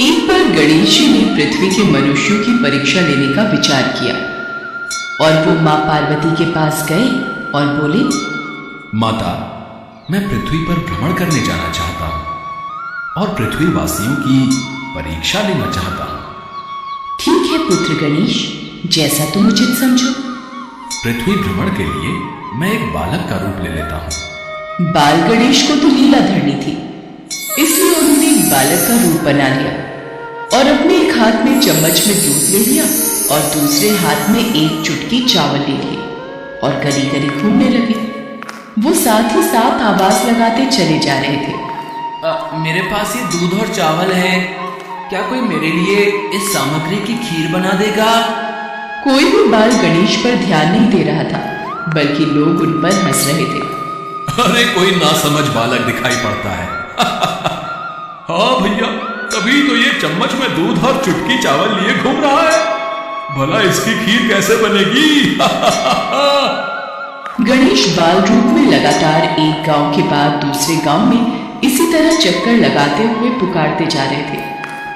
एक बार गणेश जी ने पृथ्वी के मनुष्यों की परीक्षा लेने का विचार किया और वो माँ पार्वती के पास गए और बोले, माता, मैं पृथ्वी पर भ्रमण करने जाना चाहता हूं और पृथ्वी वासियों की परीक्षा लेना चाहता हूं। ठीक है पुत्र गणेश, जैसा तुम उचित समझो। पृथ्वी भ्रमण के लिए मैं एक बालक का रूप ले लेता हूं। बाल गणेश को तो लीला धरनी थी, इसलिए उन्होंने एक बालक का रूप बना लिया और अपने एक हाथ में चम्मच में दूध ले लिया और दूसरे हाथ में एक चुटकी चावल ले लिए और गली गली घूमने लगे। वो साथ ही साथ आवाज लगाते चले जा रहे थे, मेरे पास ये दूध और चावल है, क्या कोई मेरे लिए इस सामग्री की खीर बना देगा? कोई भी बाल गणेश पर ध्यान नहीं दे रहा था, बल्कि लोग उन पर हंस रहे थे। अरे कोई नासमझ बालक दिखाई पड़ता है। हाँ भैया, तभी तो ये चम्मच में दूध और चुटकी चावल लिए घूम रहा है। भला इसकी खीर कैसे बनेगी? गणेश बाल रूप में लगातार एक गांव के बाद दूसरे गांव में इसी तरह चक्कर लगाते हुए पुकारते जा रहे थे,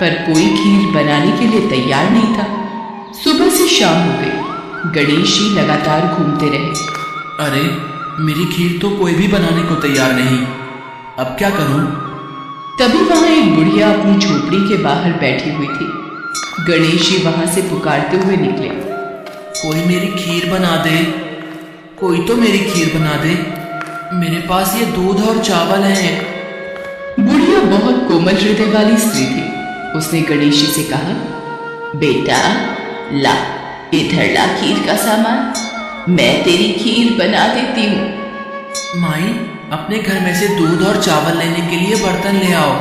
पर कोई खीर बनाने के लिए तैयार नहीं था। सुबह से शाम हो गई, गणेश जी लगातार घूमते रहे। अरे, मेरी खीर तो कोई भी बनाने को तैयार नहीं, अब क्या करूं? तभी वहां एक बुढ़िया अपनी झोपड़ी के बाहर बैठी हुई थी। गणेश जी वहां से पुकारते हुए निकले, कोई मेरी खीर बना दे, कोई तो मेरी खीर बना दे, मेरे पास ये दूध और चावल है। बुढ़िया बहुत कोमल हृदय वाली स्त्री थी। उसने गणेश जी से कहा, बेटा ला, इधर ला खीर का सामान, मैं तेरी खीर बना देती हूँ। माई, अपने घर में से दूध और चावल लेने के लिए बर्तन ले आओ।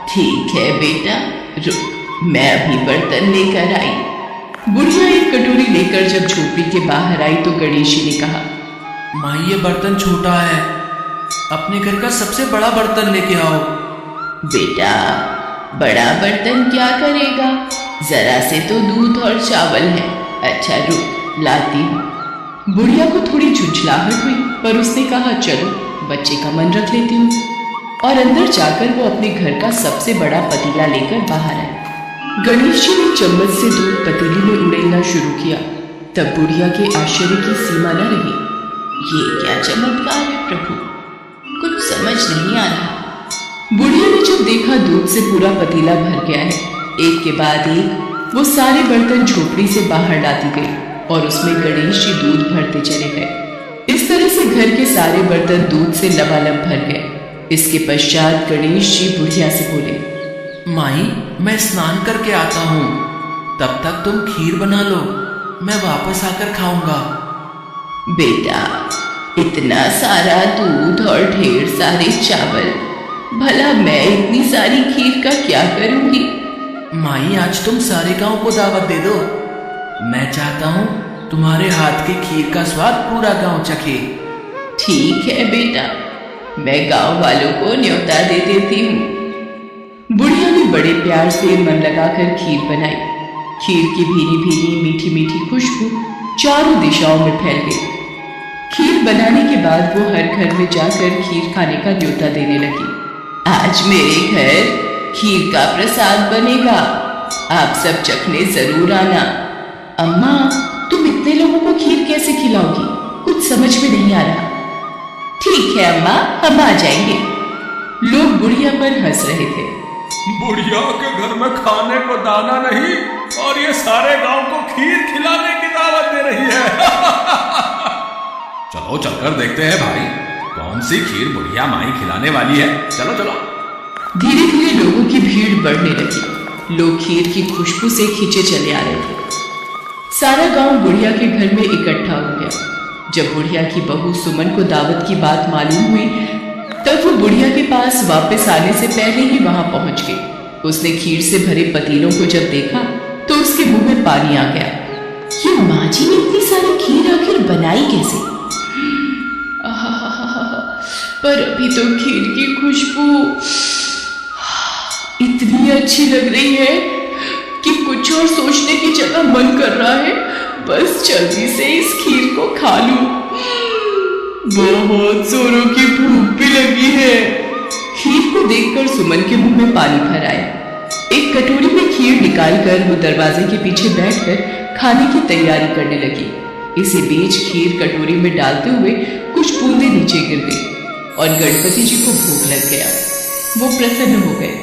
ठीक है बेटा, रुक, मैं अभी बर्तन लेकर आई। बुढ़िया एक कटोरी लेकर जब झोपड़ी के बाहर आई तो गणेश जी ने कहा, माई ये बर्तन छोटा है, अपने घर का सबसे बड़ा बर्तन लेके आओ। बेटा बड़ा बर्तन क्या करेगा, जरा से तो दूध और चावल है। अच्छा रुक, लाती हूँ। बुढ़िया को थोड़ी झुंझलाहट हुई, पर उसने कहा, चलो बच्चे का मन रख लेती हूँ, और अंदर जाकर वो अपने घर का सबसे बड़ा पतीला लेकर बाहर आए। गणेश जी ने चम्मच से दूध पतीले में उड़ेलना शुरू किया। तब बुढ़िया के आश्चर्य की सीमा न रही। ये क्या चमत्कार है प्रभु, कुछ समझ नहीं आ रहा। बुढ़िया ने जब देखा दूध से पूरा पतीला भर गया है, एक के बाद एक वो सारे बर्तन झोपड़ी से बाहर लाती गई और उसमें गणेश जी दूध भरते चले गए। इस तरह से घर के सारे बर्तन दूध से लबालब भर गए। इसके पश्चात गणेश जी बुढ़िया से बोले, माई मैं स्नान करके आता हूँ, तब तक तुम खीर बना लो, मैं वापस आकर खाऊंगा। बेटा इतना सारा दूध और ढेर सारे चावल, भला मैं इतनी सारी खीर का क्या करूंगी? माई आज तुम सारे गांव को दावत दे दो, मैं चाहता हूँ तुम्हारे हाथ के खीर का स्वाद पूरा गांव चखे। ठीक है बेटा, मैं गांव वालों को न्योता दे देती हूँ। बुढ़िया ने बड़े प्यार से मन लगाकर खीर बनाई। खीर की भीनी भीनी मीठी मीठी खुशबू चारों दिशाओं में फैल गई। खीर बनाने के बाद वो हर घर में जाकर खीर खाने का न्योता देने लगी। आज मेरे घर खीर का प्रसाद बनेगा, आप सब चखने जरूर आना। अम्मा, तुम इतने लोगों को खीर कैसे खिलाओगी, कुछ समझ में नहीं आ रहा। ठीक है अम्मा, हम आ जाएंगे। लोग बुढ़िया पर हंस रहे थे। बुढ़िया के घर में खाने को दाना नहीं और ये सारे गांव को खीर खिलाने की दावत दे रही है। चलो चलकर देखते हैं भाई, कौन सी खीर बुढ़िया माई खिलाने वाली है। चलो चलो। धीरे धीरे लोगों की भीड़ बढ़ने लगी। लोग खीर की खुशबू से खींचे चले आ रहे थे। सारा गांव बुढ़िया के घर में इकट्ठा हो गया। जब बुढ़िया की बहू सुमन को दावत की बात मालूम हुई, तब वो बुढ़िया के पास वापस आने से पहले ही वहां पहुंच गई। उसने खीर से भरे पतीलों को जब देखा तो उसके मुंह में पानी आ गया। ये माँ जी ने इतनी सारी खीर आखिर बनाई कैसे? पर अभी तो खीर की खुशबू इतनी अच्छी लग रही है कि कुछ और सोचने की जगह मन कर रहा है बस जल्दी से इस खीर को खा लूं। बहुत जोरों की भूख भी लगी है। खीर को देखकर सुमन के मुंह में पानी भर आया। एक कटोरी में खीर निकालकर वो दरवाजे के पीछे बैठकर खाने की तैयारी करने लगी। इसी बीच खीर कटोरी में डालते हुए कुछ बूंदे नीचे गिर गई और गणपति जी को भूख लग गया। वो प्रसन्न हो गए।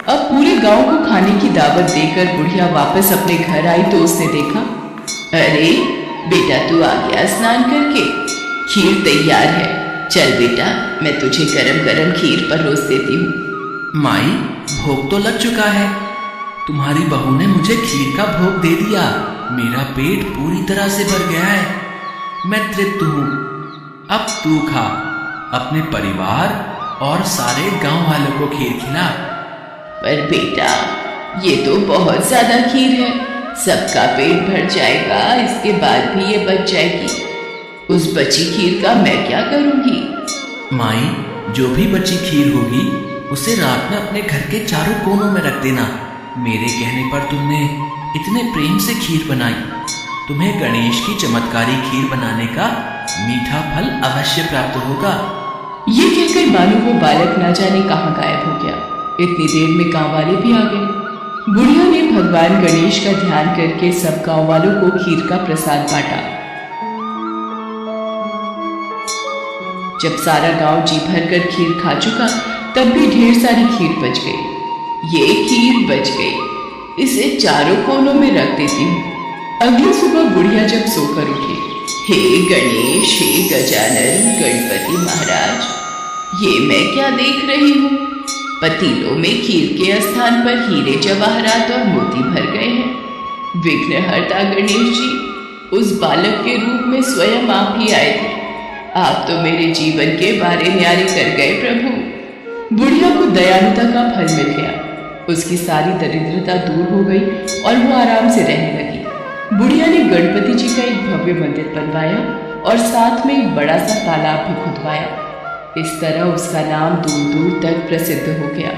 अब पूरे गांव को खाने की दावत देकर बुढ़िया वापस अपने घर आई तो उसने देखा, अरे बेटा तू आ गया स्नान करके, खीर तैयार है। चल बेटा मैं तुझे गरम गरम खीर परोस देती हूँ। माई भोग तो लग चुका है, तुम्हारी बहू ने मुझे खीर का भोग दे दिया। मेरा पेट पूरी तरह से भर गया है, मैं तृप्त हूँ। अब तू खा, अपने परिवार और सारे गांव वालों को खीर खिला। पर बेटा ये तो बहुत ज्यादा खीर है, सबका पेट भर जाएगा, इसके बाद भी ये बच जाएगी। उस बची खीर का मैं क्या करूंगी? माई जो भी बची खीर होगी उसे रात में अपने घर के चारों कोनों में रख देना। मेरे कहने पर तुमने इतने प्रेम से खीर बनाई, तुम्हें गणेश की चमत्कारी खीर बनाने का मीठा फल अवश्य प्राप्त होगा। ये कहकर मानो वो बालक ना जाने कहाँ गायब हो गया। इतनी देर में गांव वाले भी आ गए। बुढ़िया ने भगवान गणेश का ध्यान करके सब गांव वालों को खीर का प्रसाद बांटा। जब सारा गांव जी भर कर खीर खा चुका तब भी ढेर सारी खीर बच गई। ये खीर बच गई, इसे चारों कोनों में रख देती हूँ। अगली सुबह बुढ़िया जब सोकर उठी, हे गणेश, हे गजानन, गणपति महाराज, ये मैं क्या देख रही हूँ? पतीलों में खीर के स्थान पर हीरे जवाहरात और मोती भर गए हैं। विघ्नहर्ता गणेश जी उस बालक के रूप में स्वयं आप ही आए थे। आप तो मेरे जीवन के बारे न्यारे कर गए प्रभु। बुढ़िया को दयालुता का फल मिल गया। उसकी सारी दरिद्रता दूर हो गई और वो आराम से रहने लगी। बुढ़िया ने गणपति जी का एक भव्य मंदिर बनवाया और साथ में एक बड़ा सा तालाब भी खुदवाया। इस तरह उसका नाम दूर दूर तक प्रसिद्ध हो गया।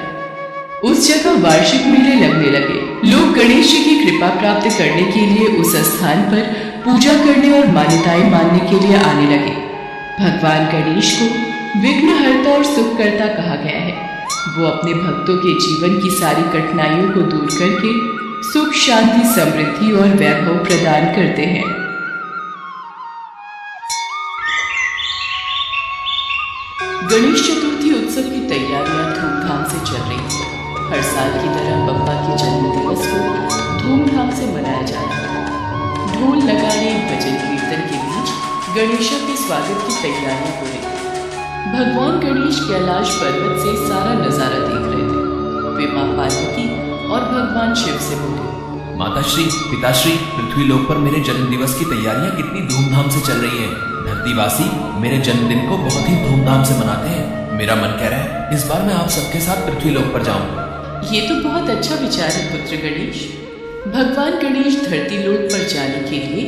उस जगह वार्षिक मेले लगने लगे। लोग गणेश जी की कृपा प्राप्त करने के लिए उस स्थान पर पूजा करने और मान्यताएं मानने के लिए आने लगे। भगवान गणेश को विघ्नहर्ता और सुखकर्ता कहा गया है। वो अपने भक्तों के जीवन की सारी कठिनाइयों को दूर करके सुख, शांति, समृद्धि और वैभव प्रदान करते हैं। गणेश चतुर्थी उत्सव की तैयारियां धूमधाम से चल रही हैं। हर साल की तरह बप्पा के जन्म दिवस को धूमधाम से मनाया जा रहा है। ढोल, नगाड़े, भजन कीर्तन के बीच गणेश के स्वागत की तैयारियां हो रही। भगवान गणेश कैलाश पर्वत से सारा नजारा देख रहे थे। वे मां पार्वती और भगवान शिव से बोले, माताश्री, पिताश्री, पृथ्वी लोक पर मेरे जन्म दिवस की तैयारियां कितनी धूमधाम से चल रही है। धरतीवासी मेरे जन्मदिन को बहुत ही धूमधाम से मनाते हैं। मेरा मन कह रहा है इस बार मैं आप सबके साथ पृथ्वी लोक पर जाऊं। ये तो बहुत अच्छा विचार है पुत्र गणेश। भगवान गणेश धरती लोक पर जाने के लिए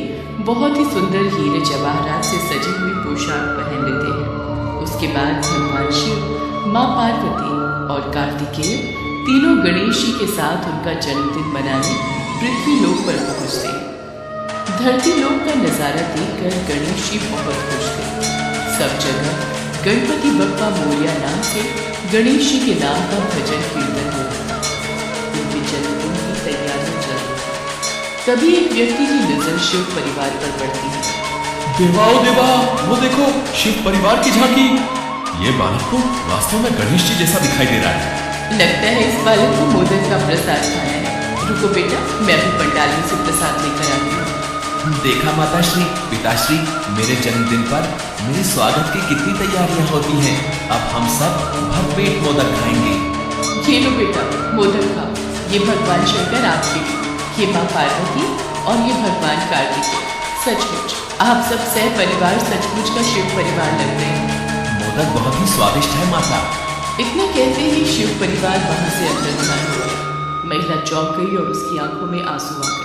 बहुत ही सुंदर हीरे जवाहरात से सजी हुई पोशाक पहन लेते हैं। उसके बाद भगवान शिव, मां पार्वती और कार्तिकेय तीनों गणेश जी के साथ उनका जन्मदिन मनाने पृथ्वी लोक पर पहुंचते। धरती लोक का नजारा देखकर गणेश जी बहुत खुश थे। सब जगह गणपति बप्पा मोरिया नाम से गणेश जी के नाम का भजन कीर्तन हो रहा। उनके जन्मदिन की तैयारियां चल रही। तभी एक व्यक्ति की नजर शिव परिवार पर पड़ती है। देवा ओ देवा, वो देखो शिव परिवार की झांकी। ये बालक तो वास्तव में गणेश जी जैसा दिखाई दे रहा है। लगता है इस बालक को मोदक का प्रसाद खाया है। रुको बेटा, मैं भी पंडाल में से प्रसाद लेकर आती हूँ। देखा माताश्री, पिताश्री, मेरे जन्मदिन पर मेरे स्वागत की कितनी तैयारियां होती हैं। अब हम सब भरपेट मोदक खाएंगे। ये लो बेटा, मोदक खाओ। ये भगवान शंकर आपके लिए, ये माँ पार्वती और ये भगवान कार्तिक। सचमुच आप सब सह परिवार सचमुच का शिव परिवार लग रहे हैं। मोदक बहुत ही स्वादिष्ट है माता। इतना कहते ही शिव परिवार वहां से अंतर्धान हुआ। महिला चौंक गई और उसकी आंखों में आंसू आ गए।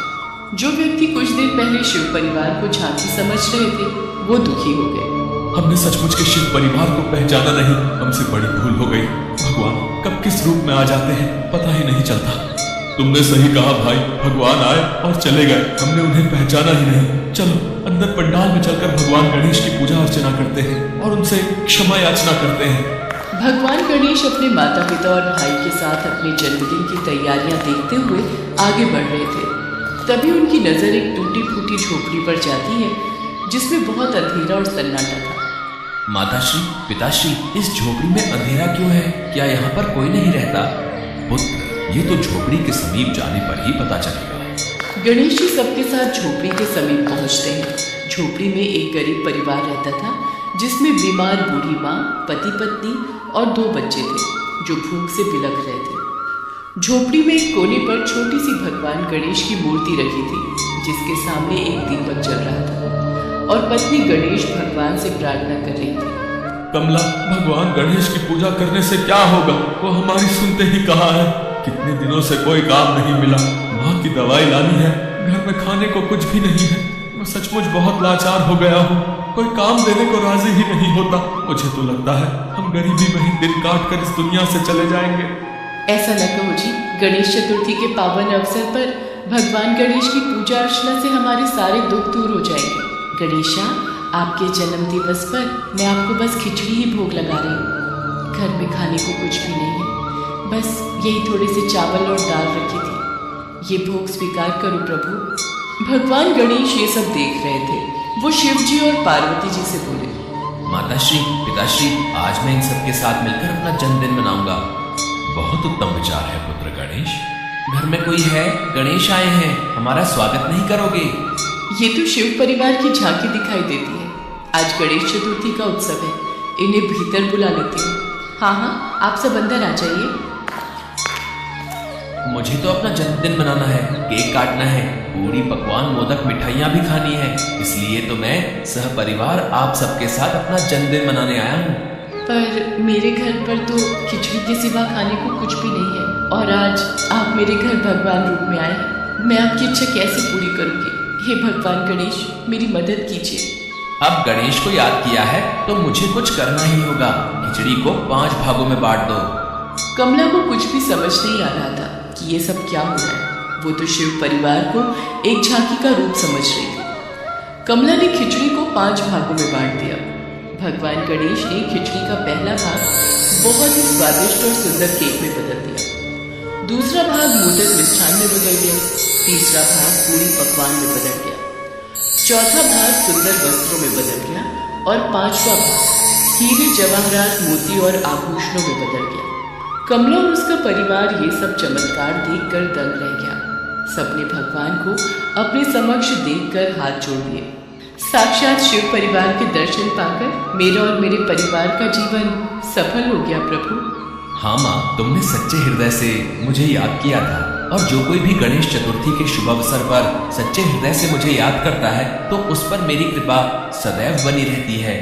जो व्यक्ति कुछ देर पहले शिव परिवार को झांकी समझ रहे थे वो दुखी हो गए। हमने सचमुच के शिव परिवार को पहचाना नहीं, हमसे बड़ी भूल हो गई। भगवान कब किस रूप में आ जाते हैं पता ही नहीं चलता। तुमने सही कहा भाई, भगवान आए और चले गए, हमने उन्हें पहचाना ही नहीं। चलो अंदर पंडाल में चलकर भगवान गणेश की पूजा अर्चना करते हैं और उनसे क्षमा याचना करते हैं। भगवान गणेश अपने माता पिता और भाई के साथ अपने जन्मदिन की तैयारियां देखते हुए आगे बढ़ रहे थे। तभी उनकी नजर एक टूटी फूटी झोपड़ी पर जाती है जिसमें बहुत अंधेरा और सन्नाटा था। माताश्री, पिताश्री, इस झोपड़ी में अंधेरा क्यों है? क्या यहाँ पर कोई नहीं रहता? पुत्र, ये तो झोपड़ी के समीप जाने पर ही पता चलेगा। गणेश जी सबके साथ झोपड़ी के समीप पहुंचते हैं। झोपड़ी में एक गरीब परिवार रहता था जिसमें बीमार बूढ़ी माँ, पति पत्नी और 2 बच्चे थे जो भूख से बिलख रहे थे। झोपड़ी में एक कोने पर छोटी सी भगवान गणेश की मूर्ति रखी थी जिसके सामने एक दीपक जल रहा था और पत्नी गणेश भगवान से प्रार्थना कर रही थी। कमला, भगवान गणेश की पूजा करने से क्या होगा? वो हमारी सुनते ही कहा है। कितने दिनों से कोई काम नहीं मिला, माँ की दवाई लानी है, घर में खाने को कुछ भी नहीं है। मैं सचमुच बहुत लाचार हो गया हूँ, कोई काम देने को राजी ही नहीं होता। मुझे तो लगता है हम गरीबी में ही दिन काट कर इस दुनिया से चले जाएंगे। ऐसा न कहो जी, गणेश चतुर्थी के पावन अवसर पर भगवान गणेश की पूजा अर्चना से हमारे सारे दुख दूर हो जाएंगे। गणेशा, आपके जन्म दिवस पर मैं आपको बस खिचड़ी ही भोग लगा रही हूँ। घर में खाने को कुछ भी नहीं है, बस यही थोड़े से चावल और दाल रखी थी। ये भोग स्वीकार करो प्रभु। भगवान गणेश ये सब देख रहे थे। वो शिव जी और पार्वती जी से बोले, माताश्री, पिताश्री, आज मैं इन सबके साथ मिलकर अपना जन्मदिन मनाऊंगा। बहुत उत्तम विचार है पुत्र गणेश। घर में कोई है? गणेश आए हैं, हमारा स्वागत नहीं करोगे? ये तो शिव परिवार की झांकी दिखाई देती है। आज गणेश चतुर्थी का उत्सव है, इन्हें भीतर बुला लेती हूँ। हाँ हाँ, आप सब अंदर आ जाइए। मुझे तो अपना जन्मदिन मनाना है, केक काटना है, पूरी पकवान, मोदक, मिठाइयाँ भी खानी है। इसलिए तो मैं सहपरिवार आप सबके साथ अपना जन्मदिन मनाने आया हूँ। पर मेरे घर पर तो खिचड़ी के सिवा खाने को कुछ भी नहीं है और आज आप मेरे घर भगवान रूप में आए हैं। मैं आपकी इच्छा कैसे पूरी करूँगी? हे भगवान गणेश, मेरी मदद कीजिए। अब गणेश को याद किया है तो मुझे कुछ करना ही होगा। खिचड़ी को 5 भागों में बांट दो। कमला को कुछ भी समझ नहीं आ रहा था कि ये सब क्या हो रहा है। वो तो शिव परिवार को एक झांकी का रूप समझ रही थी। कमला ने खिचड़ी को 5 भागों में बांट दिया। भगवान गणेश ने खिचड़ी का पहला भाग बहुत ही स्वादिष्ट और सुंदर केक में बदल दिया। दूसरा भाग मोदक मिष्ठान में बदल गया। तीसरा भाग पूरी पकवान में बदल गया। चौथा भाग सुंदर वस्त्रों में बदल गया और 5वां भाग हीरे, जवाहरात, मोती और आभूषणों में बदल गया। कमला और उसका परिवार ये सब चमत्कार देखकर दंग रह गया। सबने भगवान को अपने समक्ष देखकर हाथ जोड़ दिए। साक्षात शिव परिवार के दर्शन पाकर मेरा और मेरे परिवार का जीवन सफल हो गया प्रभु। हाँ माँ, तुमने सच्चे हृदय से मुझे याद किया था और जो कोई भी गणेश चतुर्थी के शुभ अवसर पर सच्चे हृदय से मुझे याद करता है तो उस पर मेरी कृपा सदैव बनी रहती है।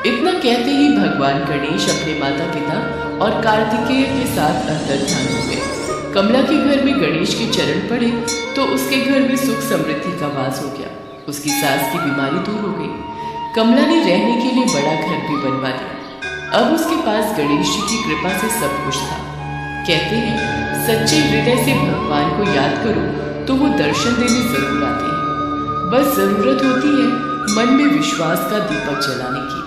इतना कहते ही भगवान गणेश अपने माता पिता और कार्तिकेय के साथ अंतर्ध्यान हो गए। कमला के घर में गणेश के चरण पड़े तो उसके घर में सुख समृद्धि का वास हो गया। उसकी सास की बीमारी दूर हो गई। कमला ने रहने के लिए बड़ा घर भी बनवा लिया। अब उसके पास गणेश जी की कृपा से सब कुछ था। कहते हैं सच्चे हृदय से भगवान को याद करो तो वो दर्शन देने जरूर आते हैं। बस जरूरत होती है मन में विश्वास का दीपक जलाने की।